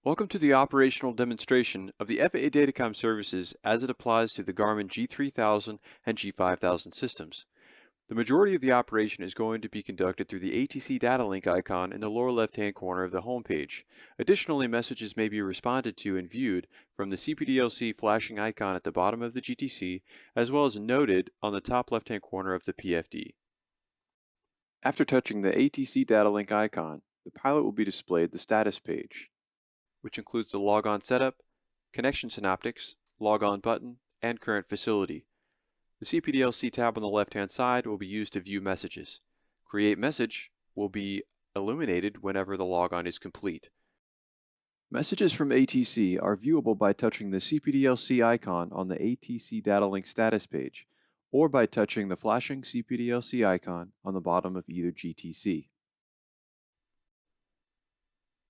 Welcome to the operational demonstration of the FAA Datacom services as it applies to the Garmin G3000 and G5000 systems. The majority of the operation is going to be conducted through the ATC data link icon in the lower left-hand corner of the home page. Additionally, messages may be responded to and viewed from the CPDLC flashing icon at the bottom of the GTC, as well as noted on the top left-hand corner of the PFD. After touching the ATC data link icon, the pilot will be displayed the status page, which includes the logon setup, connection synoptics, logon button, and current facility. The CPDLC tab on the left-hand side will be used to view messages. Create message will be illuminated whenever the logon is complete. Messages from ATC are viewable by touching the CPDLC icon on the ATC data link status page, or by touching the flashing CPDLC icon on the bottom of either GTC.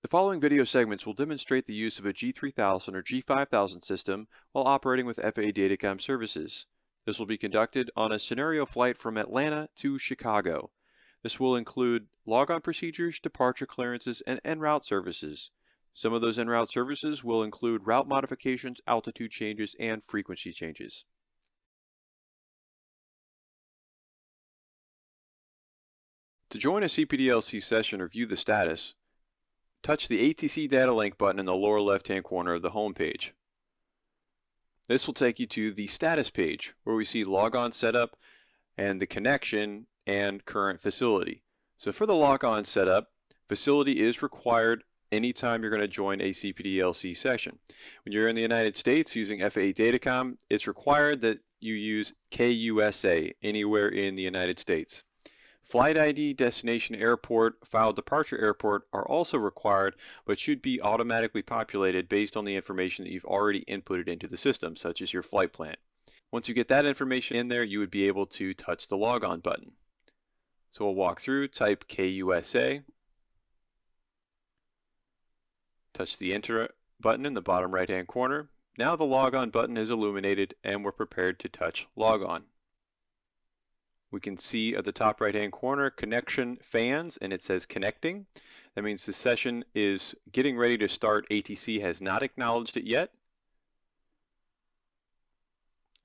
The following video segments will demonstrate the use of a G3000 or G5000 system while operating with FAA Datacom services. This will be conducted on a scenario flight from Atlanta to Chicago. This will include logon procedures, departure clearances, and en route services. Some of those en route services will include route modifications, altitude changes, and frequency changes. To join a CPDLC session or view the status, touch the ATC data link button in the lower left-hand corner of the home page. This will take you to the status page where we see logon setup and the connection and current facility. So for the logon setup, facility is required anytime you're going to join a CPDLC session. When you're in the United States using FAA Datacom, it's required that you use KUSA anywhere in the United States. Flight ID, destination airport, file departure airport are also required, but should be automatically populated based on the information that you've already inputted into the system, such as your flight plan. Once you get that information in there, you would be able to touch the logon button. So we'll walk through, type KUSA, touch the enter button in the bottom right-hand corner. Now the logon button is illuminated and we're prepared to touch logon. We can see at the top right-hand corner connection fans, and it says connecting. That means the session is getting ready to start. ATC has not acknowledged it yet.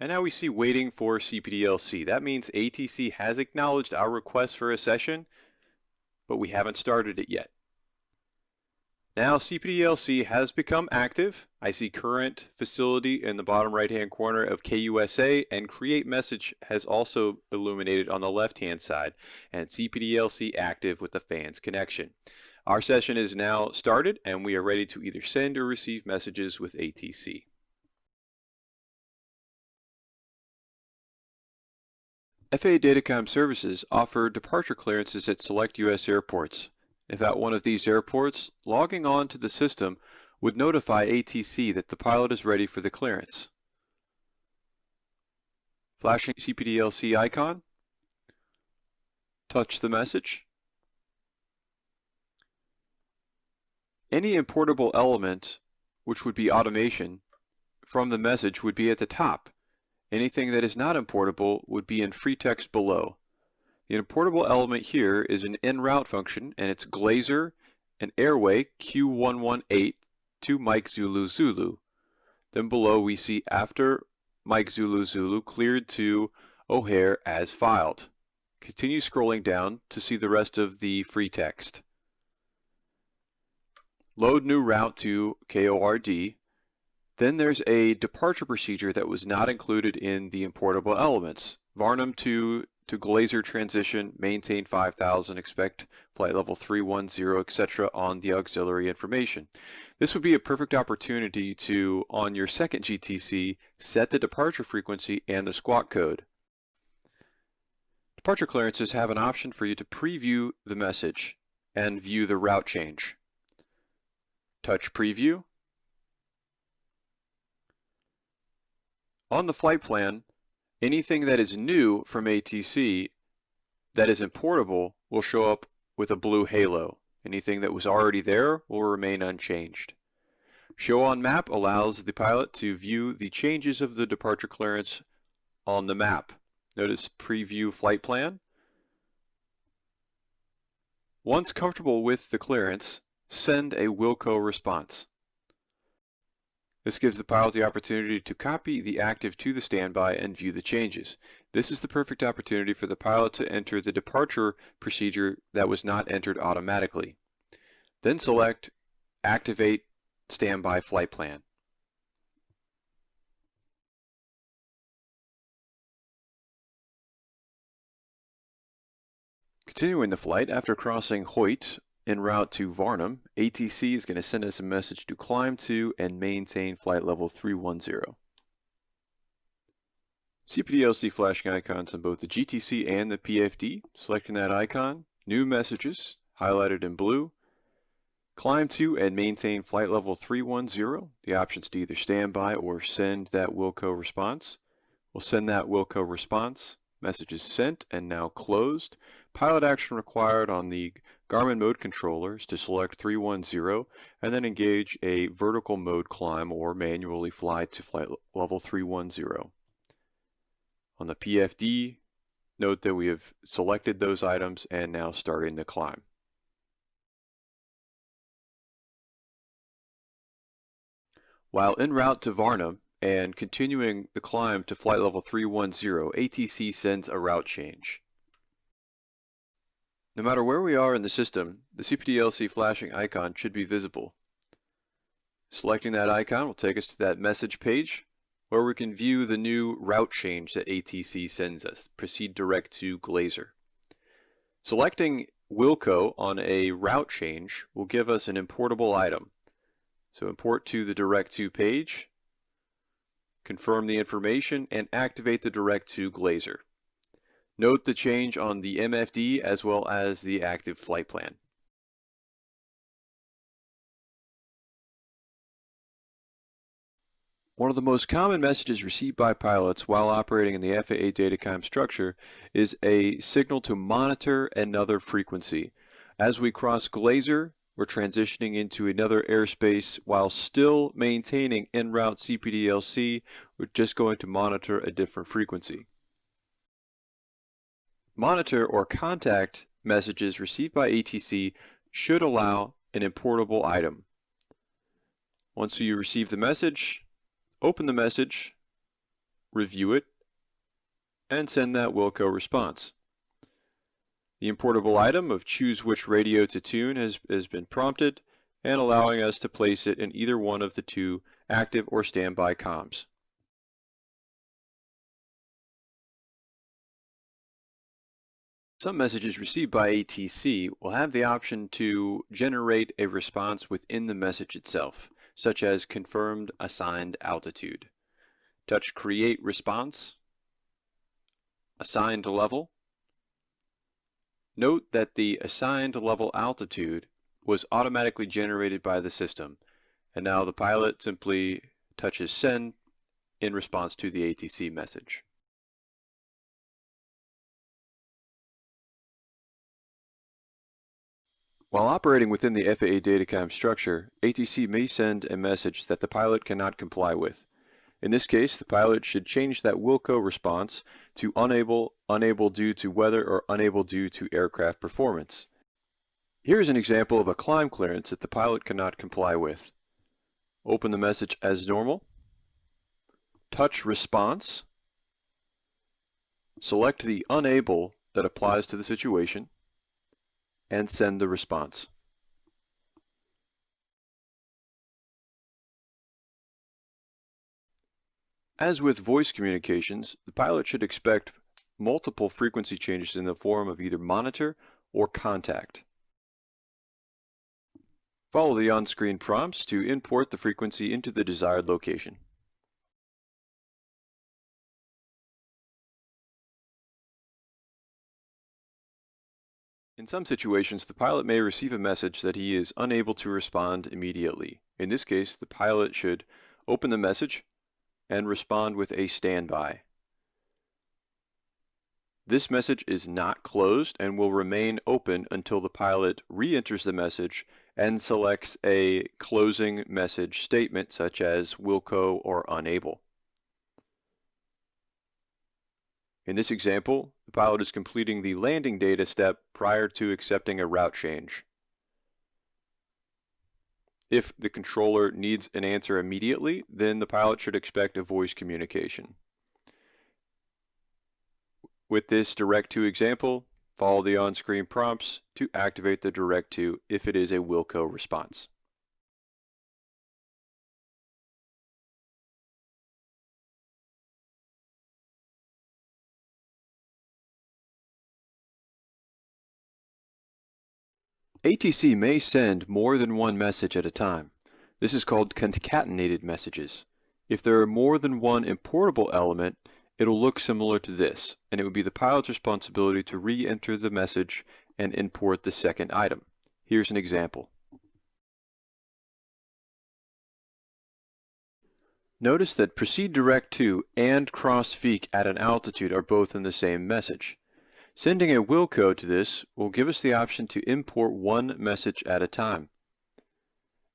And now we see waiting for CPDLC. That means ATC has acknowledged our request for a session, but we haven't started it yet. Now CPDLC has become active. I see current facility in the bottom right-hand corner of KUSA, and create message has also illuminated on the left-hand side, and CPDLC active with the fans connection. Our session is now started and we are ready to either send or receive messages with ATC. FAA Datacom services offer departure clearances at select U.S. airports. If at one of these airports, logging on to the system would notify ATC that the pilot is ready for the clearance. Flashing CPDLC icon, touch the message. Any importable element, which would be automation, from the message would be at the top. Anything that is not importable would be in free text below. The importable element here is an en route function, and it's Glazer and airway Q118 to Mike Zulu Zulu. Then below we see after Mike Zulu Zulu cleared to O'Hare as filed. Continue scrolling down to see the rest of the free text. Load new route to KORD. Then there's a departure procedure that was not included in the importable elements. Varnum to Glazer transition, maintain 5000, expect flight level 310, etc. on the auxiliary information. This would be a perfect opportunity to, on your second GTC, set the departure frequency and the squawk code. Departure clearances have an option for you to preview the message and view the route change. Touch preview. On the flight plan, anything that is new from ATC that is importable will show up with a blue halo. Anything that was already there will remain unchanged. Show on map allows the pilot to view the changes of the departure clearance on the map. Notice preview flight plan. Once comfortable with the clearance, send a Wilco response. This gives the pilot the opportunity to copy the active to the standby and view the changes. This is the perfect opportunity for the pilot to enter the departure procedure that was not entered automatically. Then select Activate Standby Flight Plan. Continuing the flight, after crossing Hoyt en route to Varnum, ATC is going to send us a message to climb to and maintain flight level 310. CPDLC flashing icons on both the GTC and the PFD. Selecting that icon, new messages, highlighted in blue. Climb to and maintain flight level 310. The options to either stand by or send that Wilco response. We'll send that Wilco response. Message is sent and now closed. Pilot action required on the Garmin mode controllers to select 310 and then engage a vertical mode climb or manually fly to flight level 310. On the PFD, note that we have selected those items and now starting the climb. While en route to Varnum and continuing the climb to flight level 310, ATC sends a route change. No matter where we are in the system, the CPDLC flashing icon should be visible. Selecting that icon will take us to that message page where we can view the new route change that ATC sends us. Proceed direct to Glazer. Selecting Wilco on a route change will give us an importable item. So import to the direct to page, confirm the information, and activate the direct to Glazer. Note the change on the MFD as well as the active flight plan. One of the most common messages received by pilots while operating in the FAA Datacom structure is a signal to monitor another frequency. As we cross Glazer, we're transitioning into another airspace while still maintaining en route CPDLC. We're just going to monitor a different frequency. Monitor or contact messages received by ATC should allow an importable item. Once you receive the message, open the message, review it, and send that Wilco response. The importable item of choose which radio to tune has been prompted and allowing us to place it in either one of the two active or standby comms. Some messages received by ATC will have the option to generate a response within the message itself, such as confirmed assigned altitude. Touch Create Response, Assigned Level. Note that the assigned level altitude was automatically generated by the system, and now the pilot simply touches Send in response to the ATC message. While operating within the FAA Datacom structure, ATC may send a message that the pilot cannot comply with. In this case, the pilot should change that Wilco response to unable, unable due to weather, or unable due to aircraft performance. Here is an example of a climb clearance that the pilot cannot comply with. Open the message as normal, touch Response, select the unable that applies to the situation, and send the response. As with voice communications, the pilot should expect multiple frequency changes in the form of either monitor or contact. Follow the on-screen prompts to import the frequency into the desired location. In some situations, the pilot may receive a message that he is unable to respond immediately. In this case, the pilot should open the message and respond with a standby. This message is not closed and will remain open until the pilot re-enters the message and selects a closing message statement such as Wilco or unable. In this example, the pilot is completing the landing data step prior to accepting a route change. If the controller needs an answer immediately, then the pilot should expect a voice communication. With this Direct to example, follow the on-screen prompts to activate the Direct to if it is a Wilco response. ATC may send more than one message at a time. This is called concatenated messages. If there are more than one importable element, it'll look similar to this, and it would be the pilot's responsibility to re-enter the message and import the second item. Here's an example. Notice that proceed direct to and cross feek at an altitude are both in the same message. Sending a Wilco to this will give us the option to import one message at a time.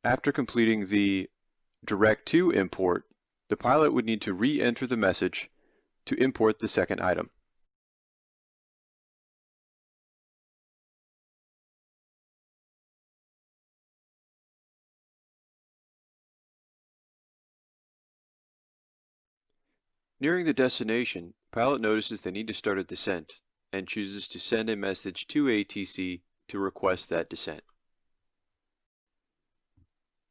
After completing the direct to import, the pilot would need to re-enter the message to import the second item. Nearing the destination, pilot notices they need to start a descent and chooses to send a message to ATC to request that descent.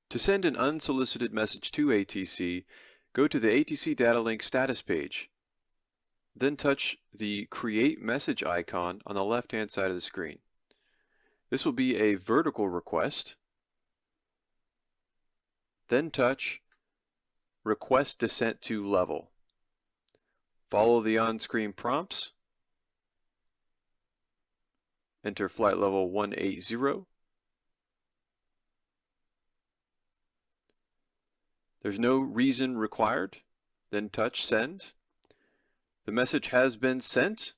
To send an unsolicited message to ATC, go to the ATC Data Link status page. Then touch the Create Message icon on the left-hand side of the screen. This will be a vertical request. Then touch Request Descent to Level. Follow the on-screen prompts. Enter flight level 180. There's no reason required. Then touch Send. The message has been sent,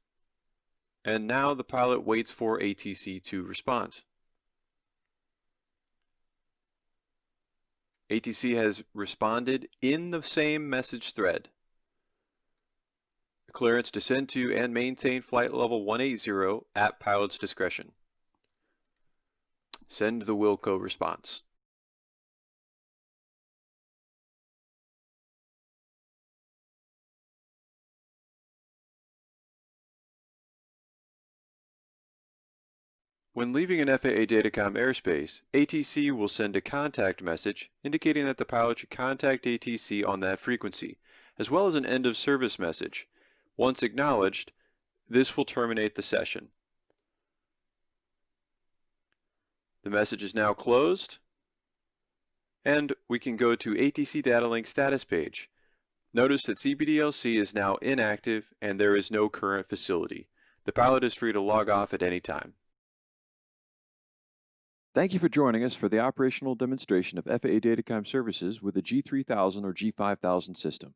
and now the pilot waits for ATC to respond. ATC has responded in the same message thread. Clearance descend to and maintain flight level 180 at pilot's discretion. Send the Wilco response. When leaving an FAA Datacom airspace, ATC will send a contact message indicating that the pilot should contact ATC on that frequency, as well as an end of service message. Once acknowledged, this will terminate the session. The message is now closed, and we can go to ATC Data Link status page. Notice that CBDLC is now inactive and there is no current facility. The pilot is free to log off at any time. Thank you for joining us for the operational demonstration of FAA Datacom services with the G3000 or G5000 system.